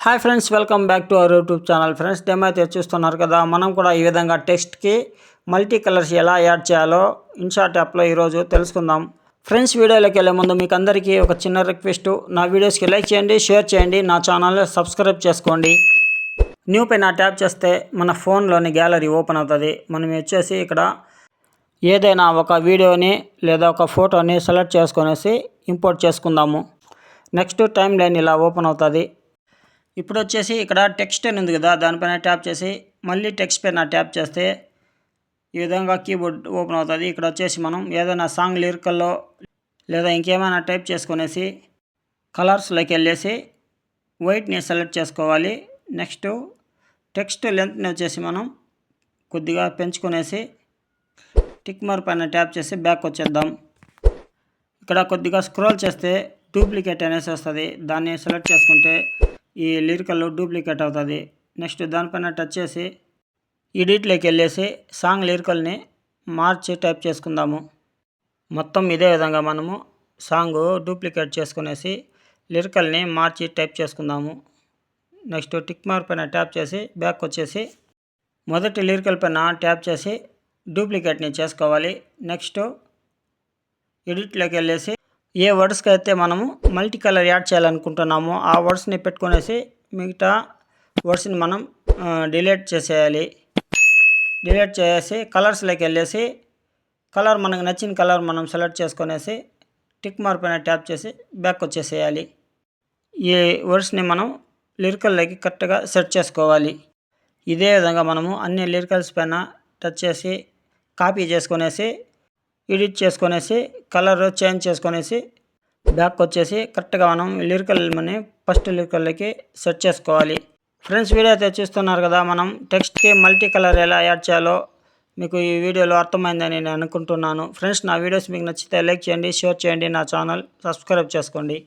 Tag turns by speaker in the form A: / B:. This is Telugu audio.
A: Hi friends, welcome back to our YouTube channel. Friends, demo అయితే చూస్తున్నారు కదా. మనం కూడా ఈ విధంగా టెక్స్ట్కి మల్టీ కలర్స్ ఎలా యాడ్ చేయాలో ఇన్షాట్ యాప్లో ఈరోజు తెలుసుకుందాం. ఫ్రెండ్స్, వీడియోలోకి వెళ్ళే ముందు మీకు అందరికీ ఒక చిన్న రిక్వెస్ట్. నా వీడియోస్కి లైక్ చేయండి, షేర్ చేయండి, నా ఛానల్ సబ్స్క్రైబ్ చేసుకోండి. న్యూ పైన ట్యాప్ చేస్తే మన ఫోన్లోని గ్యాలరీ ఓపెన్ అవుతుంది. మనం వచ్చేసి ఇక్కడ ఏదైనా ఒక వీడియోని లేదా ఒక ఫోటోని సెలెక్ట్ చేసుకొనేసి ఇంపోర్ట్ చేసుకుందాము. నెక్స్ట్ టైం లైన్ ఇలా ఓపెన్ అవుతుంది. ఇప్పుడు వచ్చేసి ఇక్కడ టెక్స్ట్ అని ఉంది కదా, దానిపైన ట్యాప్ చేసి మళ్ళీ టెక్స్ట్ పైన ట్యాప్ చేస్తే ఈ విధంగా కీబోర్డ్ ఓపెన్ అవుతుంది. ఇక్కడ వచ్చేసి మనం ఏదైనా సాంగ్ లిరికల్లో లేదా ఇంకేమైనా టైప్ చేసుకునేసి కలర్స్లోకి వెళ్ళేసి వైట్ని సెలెక్ట్ చేసుకోవాలి. నెక్స్ట్ టెక్స్ట్ లెంత్ని వచ్చేసి మనం కొద్దిగా పెంచుకునేసి టిక్ మార్క్ పైన ట్యాప్ చేసి బ్యాక్ వచ్చేద్దాం. ఇక్కడ కొద్దిగా స్క్రోల్ చేస్తే డూప్లికేట్ అనేసి వస్తుంది. దాన్ని సెలెక్ట్ చేసుకుంటే ఈ లిరికల్ డూప్లికేట్ అవుతుంది. నెక్స్ట్ దానిపైన టచ్ చేసి ఎడిట్లోకి వెళ్ళేసి సాంగ్ లిరికల్ని మార్చి టైప్ చేసుకుందాము. మొత్తం ఇదే విధంగా మనము సాంగ్ డూప్లికేట్ చేసుకునేసి లిరికల్ని మార్చి టైప్ చేసుకుందాము. నెక్స్ట్ టిక్ మార్క్ పైన ట్యాప్ చేసి బ్యాక్ వచ్చేసి మొదటి లిరికల్ పైన ట్యాప్ చేసి డూప్లికేట్ని చేసుకోవాలి. నెక్స్ట్ ఎడిట్లోకి వెళ్ళేసి ఏ వర్డ్స్కి అయితే మనము మల్టీ కలర్ యాడ్ చేయాలనుకుంటున్నామో ఆ వర్డ్స్ని పెట్టుకునేసి మిగతా వర్డ్స్ని మనం డిలీట్ చేసేయాలి. డిలీట్ చేసి కలర్స్లోకి వెళ్ళేసి కలర్ మనకు నచ్చిన కలర్ మనం సెలెక్ట్ చేసుకునేసి టిక్ మార్క్ పైన ట్యాప్ చేసి బ్యాక్ వచ్చేసేయాలి. ఈ వర్డ్స్ని మనం లిరికల్లోకి కరెక్ట్గా సెట్ చేసుకోవాలి. ఇదే విధంగా మనము అన్ని లిరికల్స్ పైన టచ్ చేసి కాపీ చేసుకునేసి ఎడిట్ చేసుకునేసి కలర్ చేంజ్ చేసుకునేసి బ్యాక్ వచ్చేసి కరెక్ట్గా మనం లిరికల్ మని ఫస్ట్ లిరికల్లోకి సెట్ చేసుకోవాలి. ఫ్రెండ్స్, వీడియో అయితే చూస్తున్నారు కదా. మనం టెక్స్ట్కి మల్టీ కలర్ ఎలా యాడ్ చేయాలో మీకు ఈ వీడియోలో అర్థమైందని నేను అనుకుంటున్నాను. ఫ్రెండ్స్, నా వీడియోస్ మీకు నచ్చితే లైక్ చేయండి, షేర్ చేయండి, నా ఛానల్ సబ్స్క్రైబ్ చేసుకోండి.